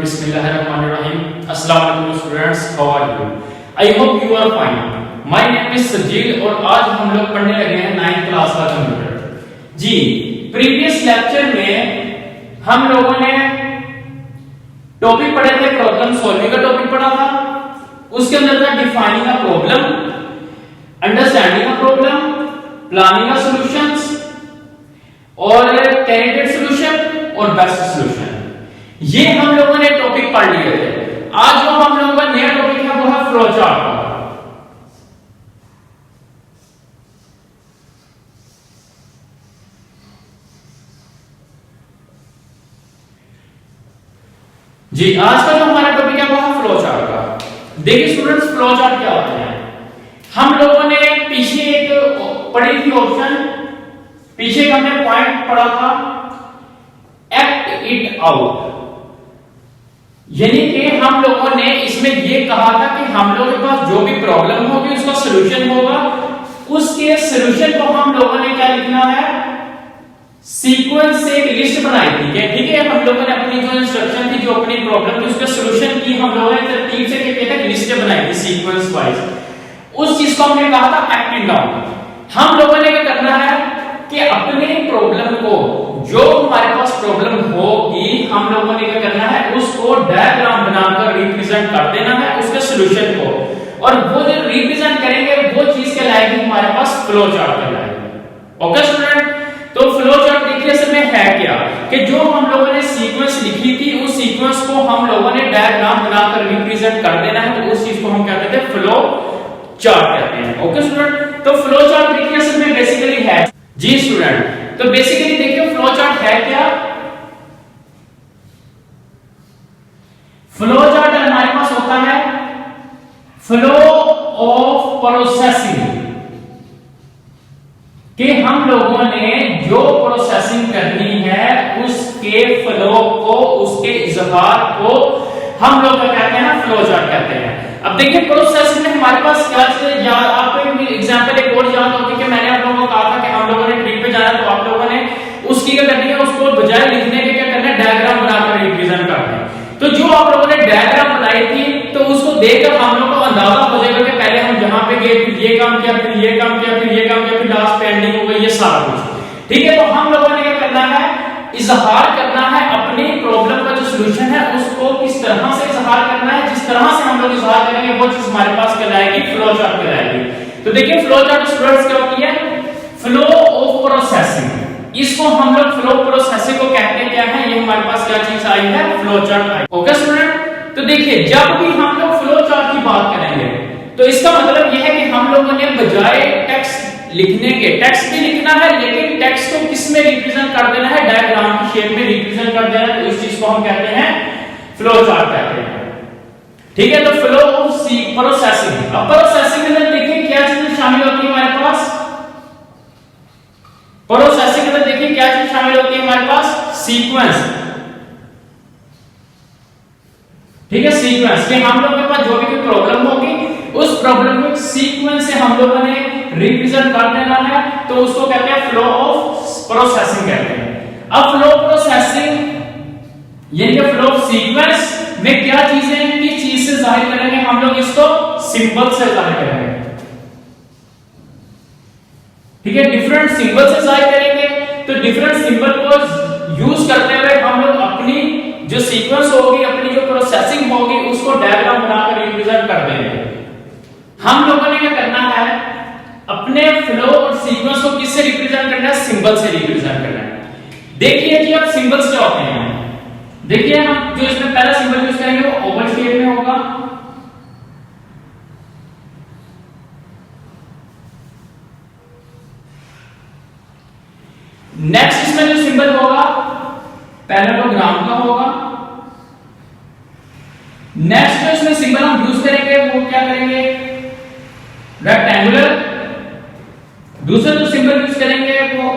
बिस्मिल्लाहिर्रहमानिर्रहीम। अस्सलाम वालेकुम students, how are you? I hope you are fine. My name is Sajeel और आज हम लोग पढ़ने लगे हैं 9th क्लास का कंप्यूटर। जी, प्रीवियस लेक्चर में हम लोगों ने टॉपिक पढ़े थे, प्रॉब्लम सॉल्विंग का टॉपिक पढ़ा था। उसके अंदर था defining a problem, understanding a problem, planning a solutions और कैंडिडेट सॉल्यूशन और बेस्ट सॉल्यूशन। ये हम लोगों ने टॉपिक पढ़ लिए थे। आज जो हम लोगों का नया टॉपिक है वो है फ्लो चार्ट का। जी, आज का जो हमारा टॉपिक है वो है फ्लो चार्ट का। देखिए स्टूडेंट्स, फ्लो चार्ट क्या होता है? हम लोगों ने पीछे एक पढ़ी थी ऑप्शन, पीछे हमने पॉइंट पढ़ा था एक्ट इट आउट, यानी कि हम लोगों ने इसमें यह कहा था कि हम लोगों के पास जो भी प्रॉब्लम होगी उसका सॉल्यूशन होगा। उसके सॉल्यूशन को हम लोगों ने क्या लिखना है, सीक्वेंस से एक लिस्ट बनाई थी। ठीक है, हम लोगों ने अपनी जो इंस्ट्रक्शन थी, जो अपनी प्रॉब्लम थी, उसका सॉल्यूशन की हम लोगों ने तरतीब से एक लिस्ट बनाई थी सीक्वेंस वाइज। उस चीज को हमने कहा था एक्टिंग डाउन। हम लोगों ने क्या करना है कि अपने प्रॉब्लम को, जो हमारे पास प्रॉब्लम होगी, हम लोगों ने क्या करना है, उसको डायग्राम बनाकर रिप्रेजेंट कर देना है उसके सॉल्यूशन को। और वो जो रिप्रेजेंट करेंगे वो चीज कहलाएगी हमारे पास फ्लो चार्ट कहलाएगी। ओके स्टूडेंट, तो फ्लो चार्ट देखिए असल में है क्या कि जो हम लोगों ने सीक्वेंस लिखी थी उस सीक्वेंस को हम लोगों ने डायग्राम बनाकर रिप्रेजेंट कर देना है, तो उस चीज को हम क्या कहते हैं, फ्लो चार्ट कहते हैं। ओके स्टूडेंट, तो फ्लो चार्ट देखिए असल में बेसिकली है। जी स्टूडेंट, तो बेसिकली देखिए फ्लो चार्ट है क्या? फ्लो चार्ट हमारे पास होता है फ्लो ऑफ प्रोसेसिंग, कि हम लोगों ने जो प्रोसेसिंग करनी है उसके फ्लो को, उसके इजहार को हम लोग क्या कहते हैं, फ्लो चार्ट कहते हैं। अब देखिए प्रोसेसिंग में हमारे पास क्या चीज, आपको एग्जांपल एक और याद होगी कि मैंने आप लोगों को कहा था कि हम लोगों ने ट्रिप पे जाना, तो आप लोगों ने उसकी क्या करनी है, उसको बजाय लिखने के क्या करना है, डायग्राम बनाकर रिप्रेजेंट करना है। तो जो आप लोगों ने डायग्राम बनाई थी, तो उसको देखकर हम लोग को अंदाजा हो जाएगा कि पहले हम जहां पे गए फिर ये काम किया, फिर ये काम किया, फिर ये काम किया, फिर लास्ट पे एंडिंग हो गई, ये सारा कुछ। ठीक है, तो हम लोगों ने क्या करना है, इजहार करना है अपनी प्रॉब्लम का जो सॉल्यूशन है उसको किस तरह से इजहार करना है। जिस तरह से हम लोग इजहार करेंगे वो चीज हमारे पास कहलाएगी फ्लो चार्ट कहलाएगी। तो देखिए फ्लो चार्ट स्टूडेंट्स क्या होती है, फ्लो ऑफ प्रोसेसिंग। इसको हम लोग फ्लो प्रोसेसिंग को कहते हैं क्या है, ये हमारे पास क्या चीज आई है, फ्लो चार्ट आई। ओके स्टूडेंट, तो देखिए जब भी हम लोग फ्लो चार्ट की बात करेंगे तो इसका मतलब यह है कि हम लोगों ने बजाय टेक्स्ट लिखने के, टेक्स्ट भी लिखना है लेकिन टेक्स्ट को किस में रिप्रेजेंट कर देना है, डायग्राम की शेप में रिप्रेजेंट कर देना है। तो इस चीज को हम कहते हैं फ्लो चार्ट कहते हैं। ठीक है, तो फ्लो ऑफ प्रोसेसिंग। अब प्रोसेसिंग के अंदर देखिए क्या चीज शामिल होती है हमारे पास, प्रोसेसिंग के अंदर देखिए क्या चीज शामिल होती है हमारे पास, सीक्वेंस। ठीक है, सीक्वेंस के हम लोगों के पास जो भी प्रॉब्लम होगी उस प्रॉब्लम को सीक्वेंस से हम लोगों ने रिप्रेजेंट कर देना है, तो उसको कहते हैं फ्लो ऑफ प्रोसेसिंग कहते हैं। अब फ्लो प्रोसेसिंग यानी कि फ्लो ऑफ सीक्वेंस में क्या चीजें, किस चीज से जाहिर करेंगे हम लोग, इसको सिंबल से जाहिर करेंगे। ठीक है, डिफरेंट सिंबल से जाहिर करेंगे। तो डिफरेंट सिंबल को यूज करते हुए हम लोग अपनी जो सीक्वेंस होगी, अपनी जो प्रोसेसिंग होगी, उसको डायग्राम बनाकर रिप्रेजेंट कर देंगे। हम लोगों ने क्या करना है, अपने फ्लो और सीक्वेंस को किससे रिप्रेजेंट करना है, सिंबल से रिप्रेजेंट करना है। देखिए कि अब सिंबल्स क्या होते हैं। देखिए हम जो इसमें पहला सिंबल यूज करेंगे वो ओवल शेप में होगा। नेक्स्ट इसमें जो सिंबल होगा पैरेललोग्राम का होगा। नेक्स्ट जो इसमें सिंबल हम यूज करेंगे वो क्या करेंगे, रेक्टेंगुलर। दूसरा जो सिंबल यूज करेंगे वो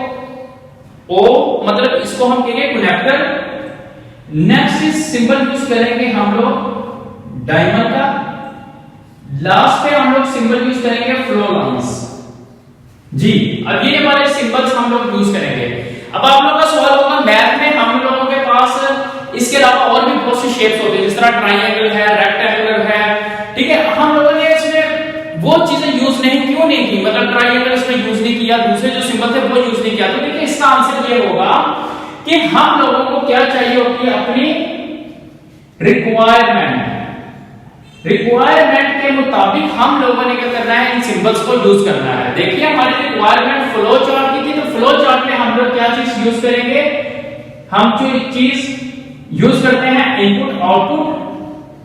ओ, मतलब इसको हम कहेंगे कनेक्टर। नेक्स्ट इस सिंबल यूज करेंगे हम लोग डायमंड का। लास्ट पे हम लोग सिंबल यूज करेंगे फ्लो लाइंस। जी, अब ये हमारे सिंबल्स हम लोग यूज करेंगे। अब आप लोगों का सवाल होगा, मैथ में हम लोगों के पास इसके अलावा और भी बहुत सी शेप्स होती है, जिस तरह ट्राइंगल है, रेक्टेंगुलर है, ठीक है। हम लोगों ने इसमें वो चीजें यूज क्यों नहीं की, मतलब ट्राइंगल इसमें यूज नहीं किया, दूसरे जो सिंबल थे वो यूज नहीं किया। तो देखिए इसका आंसर ये होगा कि हम लोगों को क्या चाहिए होती है, अपनी रिक्वायरमेंट के मुताबिक हम लोगों ने क्या करना है, इन सिंबल्स को यूज करना है। देखिए हमारी रिक्वायरमेंट फ्लो चार्ट की थी, तो फ्लो चार्ट में हम लोग क्या चीज यूज करेंगे, हम जो चीज यूज करते हैं इनपुट आउटपुट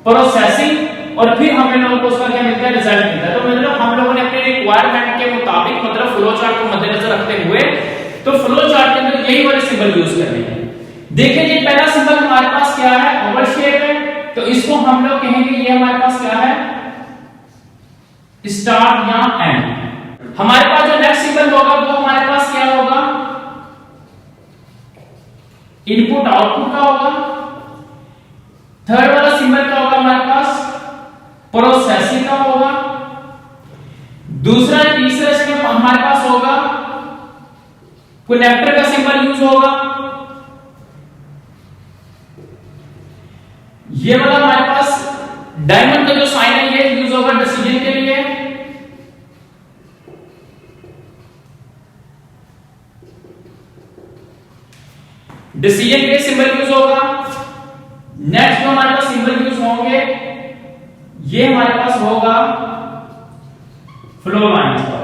प्रोसेसिंग, और फिर हमें लोगों को उसका क्या मिलता है, रिजल्ट मिलता है। तो मतलब हम लोगों ने अपने रिक्वायरमेंट के मुताबिक मतलब फ्लो चार्ट को मद्देनजर रखते हुए तो फ्लो चार्ट के अंदर यही वाले सिंबल यूज करने हैं। देखिए ये पहला सिंबल हमारे पास क्या है, ओवल शेप है, तो इसको हम लोग कहेंगे ये हमारे पास क्या है, स्टार्ट या एंड। हमारे पास जो नेक्स्ट सिंबल होगा वो हमारे पास क्या होगा, इनपुट आउटपुट का होगा। थर्ड वाला सिंबल क्या होगा हमारे पास, प्रोसेसिंग का होगा। दूसरा तीसरा इसमें हमारे पास होगा कनेक्टर का सिंबल यूज होगा। ये वाला हमारे पास डायमंड का जो साइन है ये यूज होगा डिसीजन के लिए। डिसीजन के सिंबल यूज होगा। नेक्स्ट जो हमारे पास सिंबल यूज होंगे ये हमारे पास होगा फ्लो लाइन का।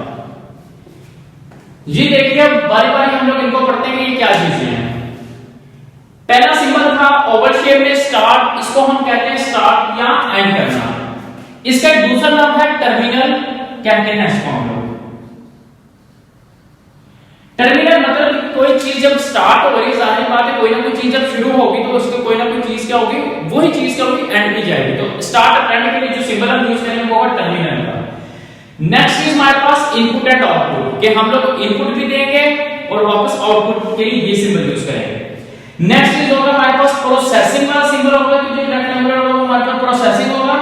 ये देखिए अब बारी बारी हम लोग इनको पढ़ते हैं कि ये क्या चीजें हैं। पहला सिंबल था ओवल शेप में स्टार्ट, इसको हम कहते हैं स्टार्ट या एंड करना। इसका एक दूसरा नाम है टर्मिनल, कहते हैं इसको हम लोग। टर्मिनल मतलब कोई चीज जब स्टार्ट हो रही, जाहिर बात है कोई ना कोई चीज जब शुरू होगी तो उसकी कोई ना कोई चीज क्या होगी, वही चीज क्या होगी, एंड में जाएगी। तो स्टार्ट और एंड के लिए जो सिंबल हम यूज करेंगे वो होगा टर्मिनल का। नेक्स्ट इज हमारे पास इनपुट एंड आउटपुट, कि हम लोग इनपुट भी देंगे और वापस आउटपुट के लिए ये सिंबल यूज करेंगे। नेक्स्ट इज होगा हमारे पास प्रोसेसिंग वाला सिंबल होगा, तो जो रेक्टेंगुलर होगा वो हमारे पास प्रोसेसिंग होगा।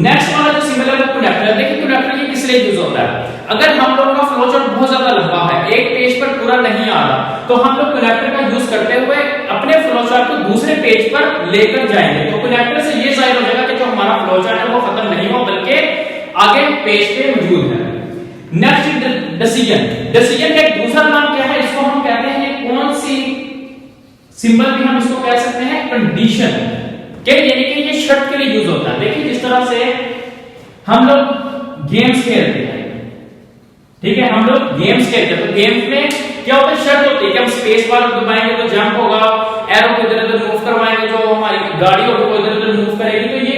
नेक्स्ट वाला जो सिंबल है वो कनेक्टर। देखिए कनेक्टर ये किस लिए यूज होता है, अगर हम लोगों का फ्लो चार्ट बहुत ज्यादा लंबा है, एक पेज पर पूरा नहीं आ रहा, तो हम लोग कनेक्टर का यूज करते हुए अपने फ्लो चार्ट को दूसरे पेज पर लेकर जाएंगे। तो कनेक्टर से ये जाहिर हो जाएगा कि जो हमारा फ्लो चार्ट है वो खत्म नहीं हो, बल्कि आगे पेज पे मौजूद है। Next decision. डिसीजन का एक दूसरा नाम क्या है, इसको हम कहते हैं, ये कौन सी सिंबल भी हम इसको कह सकते हैं, कंडीशन के, यानी कि ये शर्त के लिए यूज होता है। देखिए जिस तरह से हम लोग गेम्स खेलते हैं, ठीक है, हम लोग गेम्स खेलते हैं, तो गेम्स में क्या होता है, शर्त होती है कि हम स्पेस बार दबाएंगे तो जंप होगा, एरो को इधर उधर मूव करवाएंगे, जो हमारी गाड़ी होगी वो इधर उधर मूव करेगी। तो ये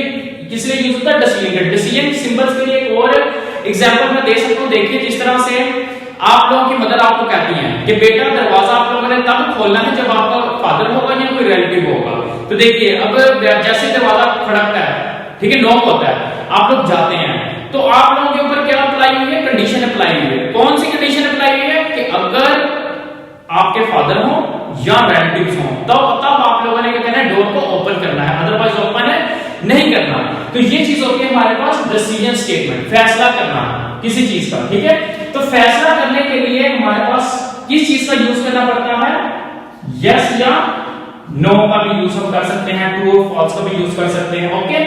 किस लिए यूज होता है, डिसीजन। डिसीजन सिंबल्स के लिए एक और एग्जांपल मैं दे सकता हूं। देखिए जिस तरह से आप लोगों की मदर आपको कहती हैं कि बेटा दरवाजा आप लोगों ने तब खोलना है जब आपका फादर होगा या कोई रिलेटिव होगा। तो देखिए अब जैसे दरवाजा खड़कता है, ठीक है, नॉक होता है, आप लोग जाते हैं, तो आप लोगों के ऊपर क्या अप्लाई हुई है, कंडीशन अप्लाई हुई है। कौन सी कंडीशन अप्लाई हुई है, कि अगर आपके फादर हो या रिलेटिव्स हो तब आप लोगों ने क्या करना है, डोर को ओपन करना है, अदरवाइज ओपन है नहीं करना। तो ये चीज होती है हमारे पास डिसीजन स्टेटमेंट, फैसला करना किसी चीज का, ठीक है। तो फैसला करने के लिए हमारे पास किस चीज का यूज करना पड़ता है, यस या नो का भी यूज हम कर सकते हैं, ट्रू और फॉल्स का भी यूज कर सकते हैं। ओके,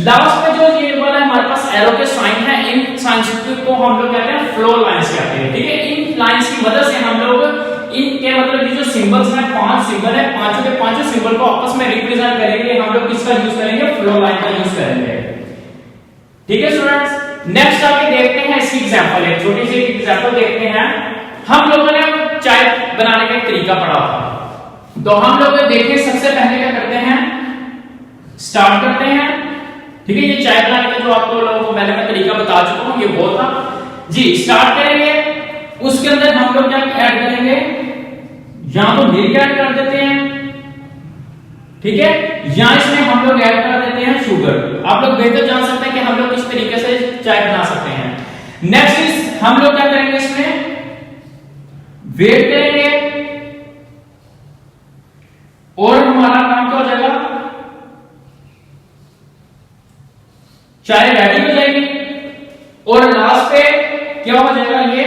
लास्ट में जो ये वाला हमारे पास एरो के साइन है, इन साइंस को हम लोग कहते हैं फ्लो लाइंस कहते हैं, ठीक है। इन लाइंस की मदद से हम लोग इनके मतलब ये जो सिंबल्स हैं, 5 सिंबल है, पांचों के पांचों सिंबल को आपस में रिप्रेजेंट करेंगे। हम लोग किसका यूज करेंगे, फ्लो लाइन का यूज करेंगे, ठीक है स्टूडेंट्स। नेक्स्ट आगे देखते हैं इसकी एग्जांपल, एक छोटी सी एग्जांपल देखते हैं। हम लोगों ने चाय बनाने का तरीका पढ़ा था, तो हम लोग देखिए सबसे पहले क्या करते हैं, स्टार्ट करते हैं, ठीक है। ये चाय बनाने का जो आपको लोगों को मैंने तरीका बता चुका हूं, ये वो था जी। स्टार्ट करेंगे, उसके अंदर हम लोग क्या ऐड करेंगे, यहां तो मिल्क ऐड कर देते हैं, ठीक है, यहां इसमें हम लोग ऐड कर देते हैं शुगर। आप लोग बेहतर जान सकते हैं कि हम लोग किस तरीके से चाय बना सकते हैं। नेक्स्ट इज हम लोग क्या करेंगे, इसमें वेट करेंगे और हमारा काम क्या हो जाएगा, चाय रेडी हो जाएगी और लास्ट पे क्या हो जाएगा, ये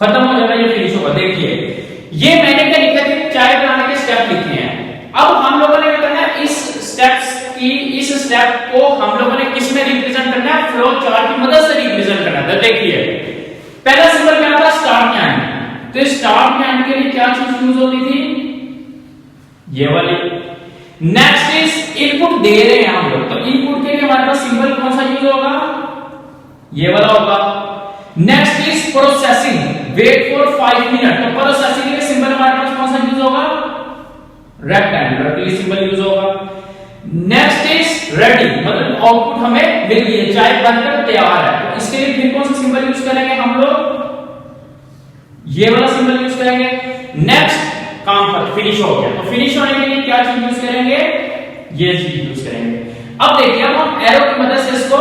खत्म हो जाएगा, ये फिनिश होगा। देखिए ये मैंने क्या लिखा था, चाय बनाने के स्टेप लिखे हैं। अब हम लोगों ने स्टेप को हम लोगों ने किस में रिप्रेजेंट करना है, फ्लो चार्ट की मदद से रिप्रेजेंट करना है। तो देखिए पहला सिंबल क्या था, स्टार्ट एंड। तो स्टार्ट एंड के लिए क्या चीज यूज होती थी, ये वाली। नेक्स्ट इज इनपुट दे रहे हैं हम लोग, तो इनपुट के लिए हमारे पास सिंबल कौन सा यूज होगा, ये वाला होगा। Next is processing, wait for 5 minute, तो प्रोसेसिंग के लिए सिंबल हमारे पास कौन सा यूज होगा, रेक्टेंगुलर के लिए सिंबल यूज होगा। नेक्स्ट इज रेडी, मतलब आउटपुट हमें मिल गई है, चाय बनकर तैयार है, तो इसके लिए फिर कौन सा सिंबल यूज करेंगे हम लोग, ये वाला सिंबल यूज करेंगे। नेक्स्ट काम पर फिनिश हो गया, तो फिनिश होने के लिए क्या चीज यूज करेंगे, ये चीज यूज करेंगे। अब देखिए अब हम एरो की मदद से इसको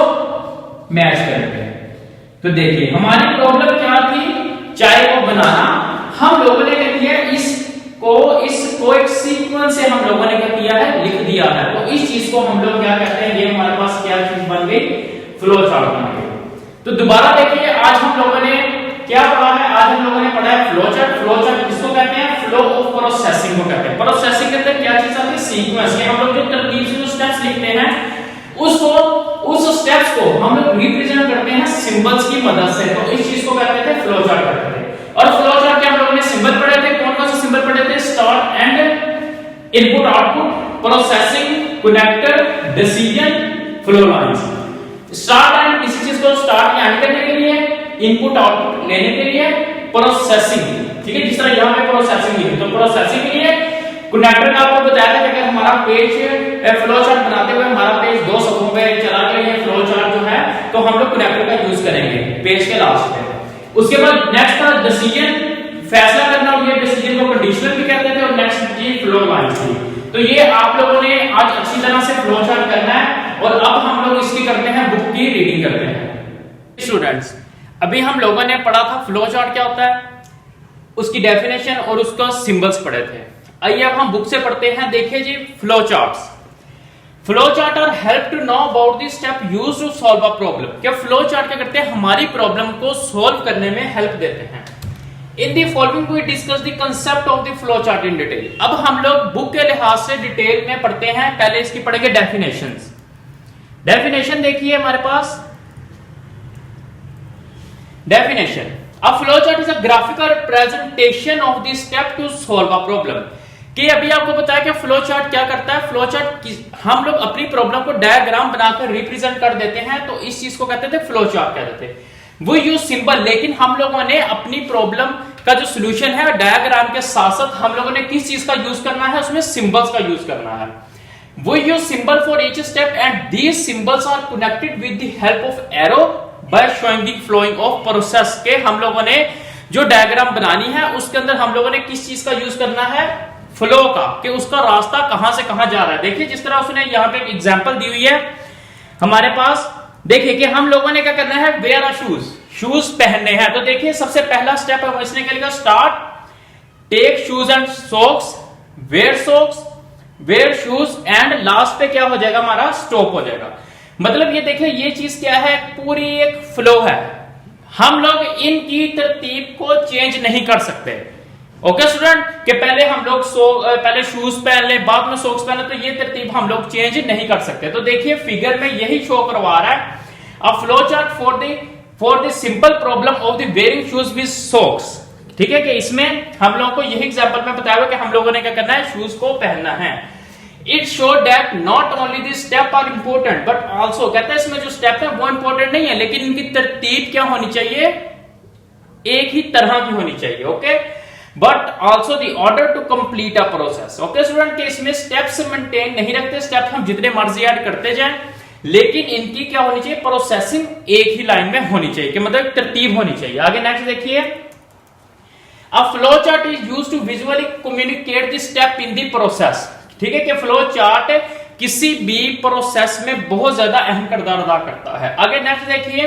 मैच करेंगे। तो देखिए हमारी प्रॉब्लम क्या थी, चाय को बनाना। हम लोगों ने क्या किया, इसको एक सीक्वेंस से हम लोगों ने क्या किया है, लिख दिया है। तो इस चीज को हम लोग क्या कहते हैं, ये हमारे पास क्या चीज बन गई, फ्लो चार्ट बन गई। तो दोबारा देखिए आज हम लोगों ने क्या पढ़ा है, आज हम लोगों ने पढ़ा है फ्लो चार्ट। फ्लो चार्ट किसको कहते हैं, फ्लो ऑफ प्रोसेसिंग को कहते हैं। प्रोसेसिंग के अंदर क्या चीज आती है, सीक्वेंस। हम लोग जो तरतीब से जो स्टेप्स लिखते हैं उसको, उस स्टेप्स को हम लोग रिप्रेजेंट करते हैं सिंबल्स की मदद से। तो इस चीज को कहते थे फ्लो चार्ट कहते थे। और फ्लो चार्ट के हम लोगों ने सिंबल पढ़े थे, कौन कौन से सिंबल पढ़े थे, start and, input output, processing, connector, decision, flow lines. Start and किसी चीज को स्टार्ट एंड करने के लिए, इनपुट आउटपुट लेने के लिए, प्रोसेसिंग, ठीक है, जिस तरह यहां पे प्रोसेसिंग लिखी, तो प्रोसेसिंग के लिए। कनेक्टर का आपको बताया था कि अगर हमारा पेज फ्लो चार्ट बनाते हुए हमारा पेज 2 सफों पे चला गया, ये फ्लो चार्ट जो है, तो हम लोग कनेक्टर का यूज करेंगे पेज के लास्ट पे। उसके बाद नेक्स्ट था डिसीजन, फैसला करना, और ये डिसीजन को कंडीशनल भी कहते थे। और नेक्स्ट जी फ्लो लाइंस थी। तो ये आप लोगों ने आज अच्छी तरह से फ्लो चार्ट करना है। और अब हम लोग इसकी करते हैं, बुक की रीडिंग करते हैं। स्टूडेंट्स अभी हम लोगों ने पढ़ा था फ्लो चार्ट क्या होता है, उसकी डेफिनेशन और उसका सिंबल्स पढ़े थे। आइए अब हम बुक से पढ़ते हैं। देखिए जी, flow charts. Flow chart are help to know about the step used to solve a problem. क्या फ्लो चार्ट क्या करते हैं, हमारी प्रॉब्लम को सॉल्व करने में हेल्प देते हैं। In the following we discuss the concept of the flow chart in detail. अब हम लोग बुक के लिहाज से डिटेल में पढ़ते हैं। पहले इसकी पढ़ेंगे डेफिनेशंस। डेफिनेशन देखिए हमारे पास, definition, a flowchart is a graphical representation of the step to solve a problem। कि अभी आपको बताया कि फ्लो चार्ट क्या करता है। फ्लो चार्ट हम लोग अपनी प्रॉब्लम को डायग्राम बनाकर रिप्रेजेंट कर देते हैं, तो इस चीज को कहते थे फ्लो चार्ट कहते थे। वो यूज सिंबल, लेकिन हम लोगों ने अपनी प्रॉब्लम का जो सोल्यूशन है डायग्राम के साथ साथ हम लोगों ने किस चीज का यूज करना है, उसमें सिंबल्स का यूज करना है। वो use symbol for each step and these symbols are connected with the help of arrow by showing the flowing of process. के हम लोगों ने जो डायग्राम बनानी है उसके अंदर हम लोगों ने किस चीज का यूज करना है, फ्लो का, कि उसका रास्ता कहां से कहां जा रहा है। देखिए जिस तरह उसने यहां पे एक एग्जांपल दी हुई है हमारे पास। देखिए कि हम लोगों ने क्या करना है, वेयर आर शूज, शूज पहनने हैं। तो देखिए सबसे पहला स्टेप है इसने क्या लिखा, start, take shoes and socks, wear shoes and last पे क्या हो जाएगा हमारा, स्टॉप हो जाएगा। मतलब ये देखिए ये चीज क्या है, पूरी एक फ्लो है। हम लोग इनकी तरतीब को चेंज नहीं कर सकते। ओके स्टूडेंट, कि पहले हम लोग पहले शूज पहन ले बाद में सॉक्स पहने, तो ये तरतीब हम लोग चेंज नहीं कर सकते। तो देखिए फिगर में यही शो करवा रहा है, अ flow chart for the simple problem of the wearing shoes with socks. ठीक है, कि इसमें हम लोगों को यही एग्जांपल में बताया हुआ कि हम लोगों ने क्या करना है, शूज को पहनना है। It show that not only the step are important but also, कहता है इसमें जो स्टेप है वो इंपॉर्टेंट नहीं है, लेकिन इनकी तरतीब क्या होनी चाहिए, एक ही तरह की होनी चाहिए। Okay, but also the order to complete a process. Okay student, के इसमें स्टेप्स मेंटेन नहीं रखते, स्टेप हम जितने मर्जी ऐड करते जाएं, लेकिन इनकी क्या होनी चाहिए, प्रोसेसिंग एक ही लाइन में होनी चाहिए, कि मतलब तरतीब होनी चाहिए। आगे नेक्स्ट देखिए, a flow chart is used to visually communicate the step in the process. ठीक है, कि फ्लो चार्ट किसी भी प्रोसेस में बहुत ज्यादा अहम किरदार अदा करता है। आगे नेक्स्ट देखिए,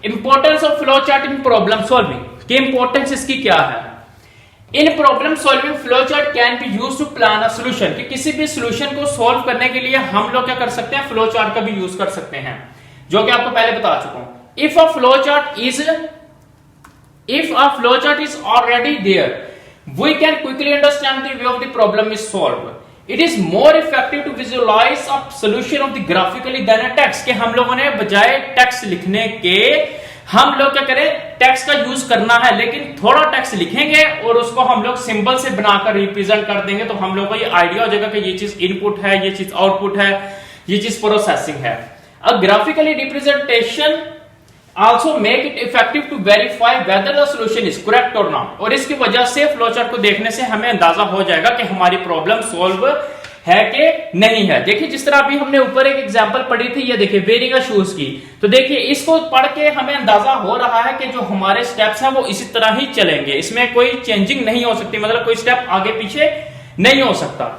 importance of flow chart in problem solving, की इंपॉर्टेंस इसकी क्या है। In problem solving flow chart can be used to plan a solution, कि किसी भी सॉल्यूशन को सॉल्व करने के लिए हम लोग क्या कर सकते हैं, फ्लो चार्ट का भी यूज कर सकते हैं, जो कि आपको पहले बता चुका हूं। If a flow chart is already there, we can quickly understand the way of the problem is solved। It is more effective to visualize a solution of the graphically than a text, कि हम लोगों ने बजाय text लिखने के हम लोग क्या करें, टेक्स्ट का यूज करना है, लेकिन थोड़ा टेक्स्ट लिखेंगे और उसको हम लोग सिंबल से बनाकर रिप्रेजेंट कर देंगे, तो हम लोग को ये आइडिया हो जाएगा कि ये चीज इनपुट है, ये चीज आउटपुट है, ये चीज प्रोसेसिंग है। A graphically representation also make it effective to verify whether the solution is correct or not, और इसकी वजह से फ्लोचार्ट को देखने से हमें अंदाजा हो जाएगा कि हमारी प्रॉब्लम सॉल्व है कि नहीं है। देखिए जिस तरह अभी हमने ऊपर एक एग्जांपल पढ़ी थी, ये देखिए वेयरिंग अ शूज की, तो देखिए इसको पढ़ के हमें अंदाजा हो रहा है कि जो हमारे स्टेप्स हैं वो इसी तरह ही चलेंगे, इसमें कोई चेंजिंग नहीं हो सकती, मतलब कोई स्टेप आगे पीछे नहीं हो सकता।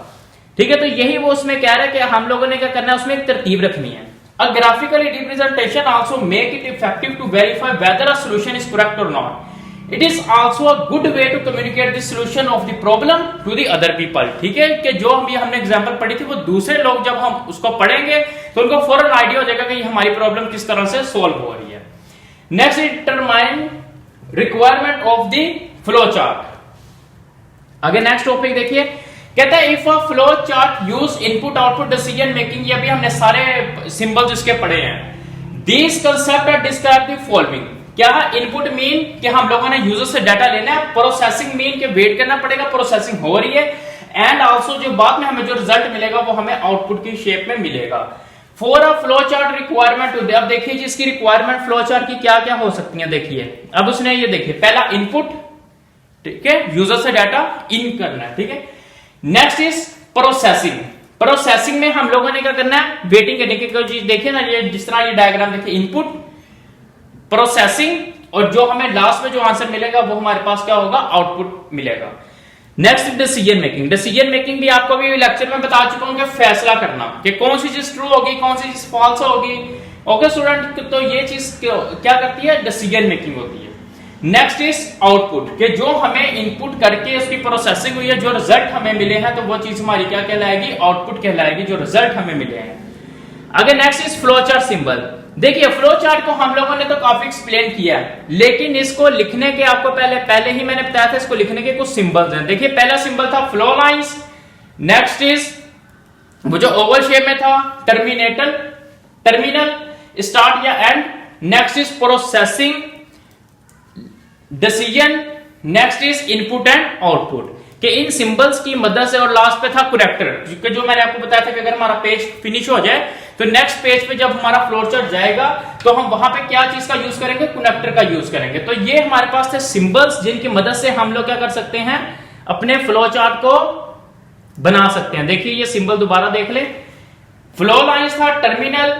ठीक है, तो यही वो उसमें कह रहा है कि हम लोगों ने क्या करना है, उसमें एक तरतीब रखनी है। A graphical representation also make it effective to verify whether a solution is correct or not. It is also a good way to communicate the solution of the problem to the other people. ठीक है, कि जो हमने example पढ़ी थी वो दूसरे लोग जब हम उसको पढ़ेंगे तो उनको फौरन आइडिया हो जाएगा कि हमारी प्रॉब्लम किस तरह से सॉल्व हो रही है। Next, determine requirement of the flow chart. आगे नेक्स्ट टॉपिक देखिए, कहता है if a flow chart use input output decision making, ये अभी हमने सारे सिंबल्स इसके पढ़े हैं। This concept are describe the following. क्या है इनपुट मीन कि हम लोगों ने यूजर से डाटा लेना है, प्रोसेसिंग मीन के वेट करना पड़ेगा, प्रोसेसिंग हो रही है, एंड आल्सो जो बाद में हमें जो रिजल्ट मिलेगा वो हमें आउटपुट की शेप में मिलेगा। For a flow chart requirement, अब देखिए जी इसकी रिक्वायरमेंट फ्लो चार्ट की क्या क्या हो सकती है। देखिए अब उसने ये देखिए पहला इनपुट, ठीक है, यूजर से डाटा इन करना है, ठीक है। Next is processing. प्रोसेसिंग में हम लोगों ने क्या करना है, वेटिंग करने की कोई चीज देखिए ना, ये जिस तरह ये डायग्राम देखिए, इनपुट, प्रोसेसिंग, और जो हमें लास्ट में जो आंसर मिलेगा वो हमारे पास क्या होगा, आउटपुट मिलेगा। Next decision making. Decision making भी आपको भी लेक्चर में बता चुका हूं कि फैसला करना कि कौन सी चीज ट्रू होगी, कौन सी चीज फॉल्स होगी। ओके स्टूडेंट, तो ये चीज क्या करती है, डिसीजन मेकिंग होती है। नेक्स्ट इज आउटपुट, कि जो हमें इनपुट करके उसकी प्रोसेसिंग हुई है, जो रिजल्ट हमें मिले हैं, तो वो चीज हमारी क्या कहलाएगी, आउटपुट कहलाएगी, जो रिजल्ट हमें मिले हैं। आगे next is flow chart symbol. देखिए फ्लो चार्ट को हम लोगों ने तो काफी एक्सप्लेन किया है, लेकिन इसको लिखने के आपको पहले ही मैंने बताया था, इसको लिखने के कुछ सिंबल्स हैं। देखिए पहला सिंबल था फ्लो लाइंस, नेक्स्ट इज वो जो ओवल शेप में था टर्मिनल, स्टार्ट या and, next is processing, decision, next is input and output, कि इन सिंबल्स की मदद से, और लास्ट पे था कनेक्टर, जो मैंने आपको बताया था कि अगर हमारा पेज फिनिश हो जाए तो नेक्स्ट पेज पे जब हमारा फ्लो चार्ट जाएगा तो हम वहां पे क्या चीज का यूज करेंगे, कनेक्टर का यूज करेंगे। तो ये हमारे पास थे सिंबल्स जिनकी मदद से हम लोग क्या कर सकते हैं, अपने फ्लो चार्ट को बना सकते हैं। देखिए ये सिंबल दोबारा देख ले, फ्लो लाइंस था terminal,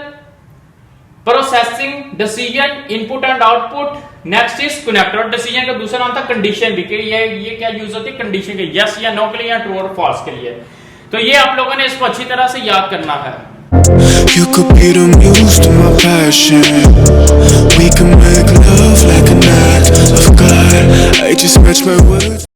processing, decision, input and output, next is connector. Decision का दूसरा नाम था कंडीशन भी, ये क्या यूज होती है कंडीशन के, यस या नो के लिए, या ट्रू और फॉल्स के लिए। तो ये आप लोगों ने इसको अच्छी तरह से याद करना है। You could be the muse to my passion. We can make love like an act of God. I just match my words.